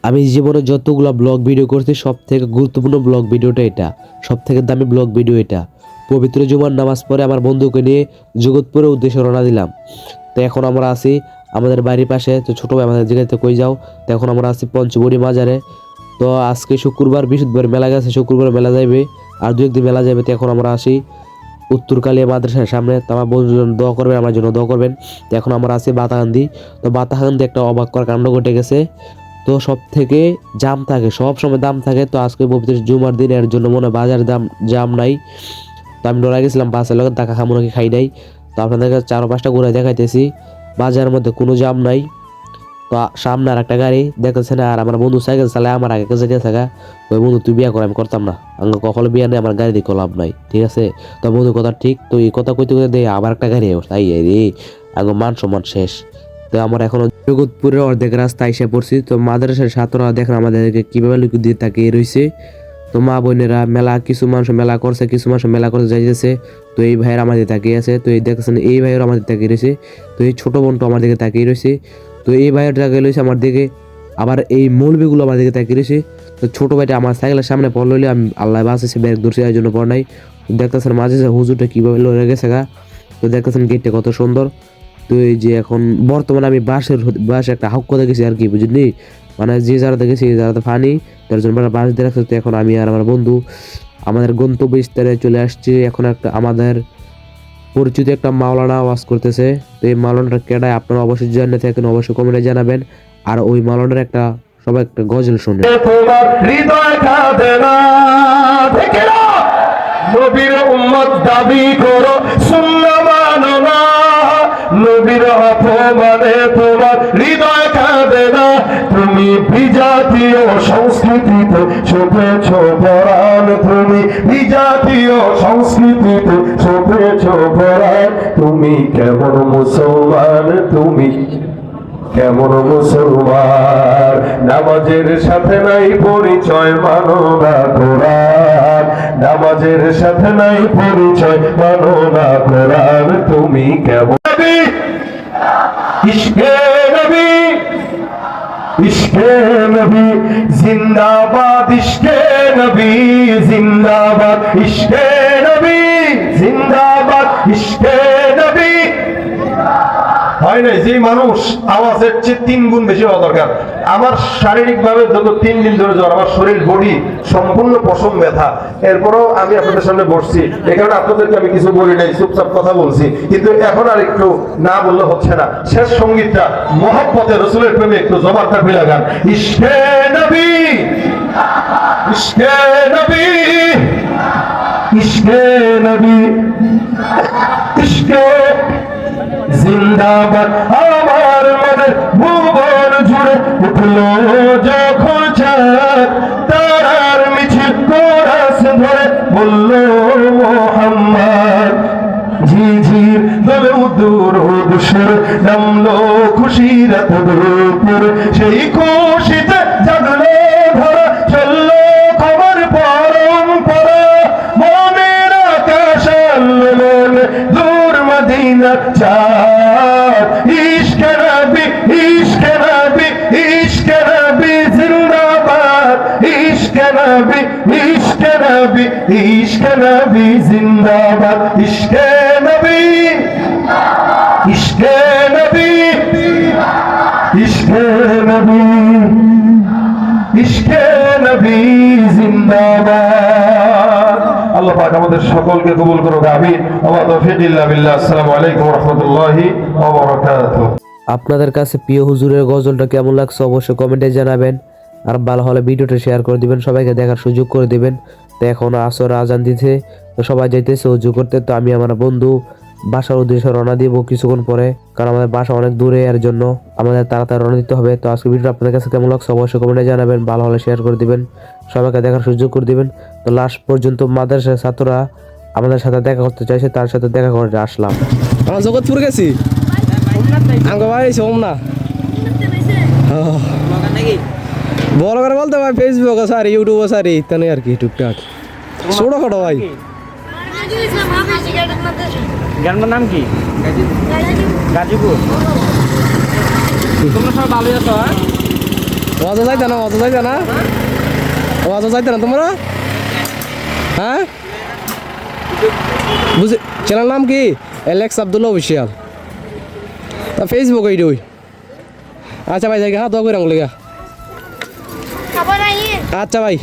আমি জীবনে যতগুলো ব্লগ ভিডিও করছি সব থেকে গুরুত্বপূর্ণ ব্লগ ভিডিওটা এটা, সব থেকে দামি ব্লগ ভিডিও এটা। পবিত্র জুমার নামাজ পড়ে আমার বন্ধুকে নিয়ে জগৎপুরের উদ্দেশ্যে রওনা দিলাম। তো এখন আমরা আছি আমাদের বাড়ির পাশে। তো ছোটো ভাই আমাদের জায়গাতে কই যাও, তো এখন আমরা আছি পঞ্চবড়ি মাজারে। তো আজকে শুক্রবার, বৃহস্পতিবার মেলা গেছে, শুক্রবার মেলা যাইবে আর দু একদিন মেলা যাবে। তো এখন আমরা আসি উত্তর কালিয়া মাদ্রাসার সামনে। তো আমার বন্ধুজন দোয়া করবেন, আমার জন্য দোয়া করবেন। তো এখন আমরা আছি বাতাহান্দি। তো বাতাহান্দি একটা অবাক করার কাণ্ড ঘটে গেছে। তো সব থেকে জাম থাকে, সব সময় দাম থাকে। তো আজকে পবিত্র জুমার দিন, এর জন্য মনে হয় বাজার দাম জাম নাই। তো আমি ডরা গেছিলাম বাসের লোক টাকা খামো নাকি খাই নাই। তো আপনাদেরকে 4-5টা ঘুরে দেখাইতেছি, বাজারের মধ্যে কোনো জাম নাই। তো সামনে আর একটা গাড়ি দেখতেছে না, আর আমার বন্ধু সাইকেল চালায় আমার আগে কাছে থাকা। ওই বন্ধু তুই বিয়া করে, আমি করতাম না, আমার কখনো বিয়া নেই, আমার গাড়ি দিয়ে লাভ নাই, ঠিক আছে। তো বন্ধু কথা ঠিক। তো এই কথা কইতে কইতে দেয় আবার একটা গাড়ি তাই রে, আগে মান সম্মান শেষ। তো আমরা এখন জগৎপুরের অর্ধেক রাস্তা এসে পড়ছি। তো মাদ্রাসার ছাত্ররা দেখেন আমাদেরকে কিভাবে লুকিয়ে দিয়ে তাকিয়ে রয়েছে। তো মা বোনেরা মেলা, কিছু মানুষ মেলা করছে, কিছু মানুষ মেলা করতে যাইতেছে। তো এই ভাইয়ের আমাদের তাকিয়ে আছে। তো এই দেখছেন এই ভাইয়ের আমাদের তাকিয়ে রয়েছে। তো এই ছোট বোনটা আমার দিকে তাকিয়ে রয়েছে। তো এই ভাইয়ের তাকিয়ে রয়েছে আমার দিকে, আবার এই মৌলবিগুলো আমার দিকে তাকিয়ে রয়েছে। তো ছোট ভাইটা আমার সাইকেলের সামনে পড়লো, আমি আল্লাহ বাঁচেছে ব্যাগ ধরছি এই জন্য পড় নাই। দেখতেছেন মাঝে হুজুরটা কিভাবে লড়ে গেছে গা। তো দেখতেছেন গেটটা কত সুন্দর। তো এই যে এখন বর্তমানে আমি বাসে একটা হাউক কথা গেছি আর কি, বুঝলি, মানে যে জায়গাতে গেছি এই জায়গাতে ফানি, তার জন্য বাস দিয়ে রাখছে। তো এখন আমি আর আমার বন্ধু আমাদের গন্তব্য স্থানে চলে আসছি। এখন একটা আমাদের পরিচিত একটা মাওলানা আওয়াজ করতেছে। তো এই মাওলানাটা কেডায় আপনারা অবশ্যই জানিয়ে থাকেন, অবশ্যই কমেন্টে জানাবেন। আর ওই মাওলানার একটা সবাই একটা গজল শুনে। তোমার হৃদয় কাঁদে না, থেকে না নবীর উম্মত দাবি করো, সুন্নাহ মানো না। নবীর অপমানে তোমার হৃদয় কাঁদে না। তুমি বিজাতীয় সংস্কৃতিতে ছুপেছ পরাণ, তুমি বিজাতীয় সংস্কৃতিতে ছুপেছ পরাণ। তুমি কেমন মুসলমান, তুমি কেমন মুসলমান? নামাজের সাথে নাই পরিচয়, মানো না কোরআন। নামাজের সাথে নাই পরিচয়, মানো না কোরআন। তুমি কেমন নবী, ইশকে নবী, ইশকে নবী জিন্দাবাদ, ইশকে নবী জিন্দাবাদ, ইশকে নবী জিন্দাবাদ, ইশকে নবী। হয় নাই যে মানুষ আওয়াজের চেয়ে 3 গুণ বেশি হওয়া দরকার। আমার শারীরিক ভাবে যত 3 দিন ধরে জ্বর, আমার শরীর বডি সম্পূর্ণ পশম ব্যথা, এরপরও আমি আপনাদের সামনে বসছি। এই কারণে আপনাদেরকে আমি কিছু বলি নাই, চুপচাপ কথা বলছি। কিন্তু এখন আর একটু না বললে হচ্ছে না। শেষ সঙ্গীতটা মহব্বতে রসুলের প্রেমে একটু জবাব থাকবে লাগান। ইশকে নবী, ইশকে নবী, ইশকে নবী, ইশকে জিন্দাবাদ। আমার মনে ভুবন জুড়ে উঠলো যখন চাঁদ, তারার মিছিল কোরাস ধরে বলল মোহাম্মদ। ঝিঝির দলে উদুরুদ সুর নামলো খুশির রাত দুপুর, সেই খুশিতে জাগলো ধরা, চললো খবর পরম্পরা। মনের আকাশ আলোড়ন দূর মদিনার চাঁদ। ইশকে নবী, ইশকে নবী, ইশকে নবী জিন্দাবাদ, ইশকে নবী, ইশকে নবী, ইশকে নবী জিন্দাবাদ, ইশকে নবী, ইশকে নবী, ইশকে নবী, ইশকে নবী জিন্দাবাদ। আল্লাহ পাক আমাদের সকলকে কবুল করুক, আমিন। ওয়া তাওফীক ইল্লা বিল্লাহ। আসসালামু আলাইকুম ওয়া রাহমাতুল্লাহি ওয়া বারাকাতুহু। আপনাদের কাছে প্রিয় হুজুরের গজলটা কেমন লাগছে অবশ্যই কমেন্টে জানাবেন। আর ভালো হলে ভিডিওটা শেয়ার করে দিবেন, সবাইকে দেখার সুযোগ করে দিবেন। তো এখন আসর আজান দিতে, তো সবাই যাইতেছে উজু করতে। তো আমি আমার বন্ধু বাসার উদ্দেশ্যে রওনা দিব কিছুক্ষণ পরে, কারণ আমাদের বাসা অনেক দূরে, এর জন্য আমাদের তাড়াতাড়ি রওনা দিতে হবে। তো আজকে ভিডিওটা আপনাদের কাছে কেমন লাগছে অবশ্যই কমেন্টে জানাবেন, ভালো হলে শেয়ার করে দিবেন, সবাইকে দেখার সুযোগ করে দিবেন। তো লাস্ট পর্যন্ত মাদ্রাসার ছাত্ররা আমাদের সাথে দেখা করতে চাইছে, তার সাথে দেখা করতে আসলাম। আমরা জগৎপুর গেছি, আঙ্গ বাড়ি সোমনাথ। বড় করে বলতে ভাই ফেসবুক সারি, ইউটিউব সারি, ইত্যাদি আর কি টুকটাক ছোটখাটো ভাই। গ্রামের নাম কি? গাজীপুর। তোমরা সবাই ভালো আছো? ওয়াজও যাইতে না ওয়াজও যাইতে না তোমরা হ্যাঁ বুঝে চ্যানেল নাম কি এলেক্স আব্দুল্লাহ অফিসিয়াল তা ফেসবুক এই ওই আচ্ছা ভাই জায়গা দোয়া করে আঙুলে খাবার আইয়ে আচ্ছা ভাই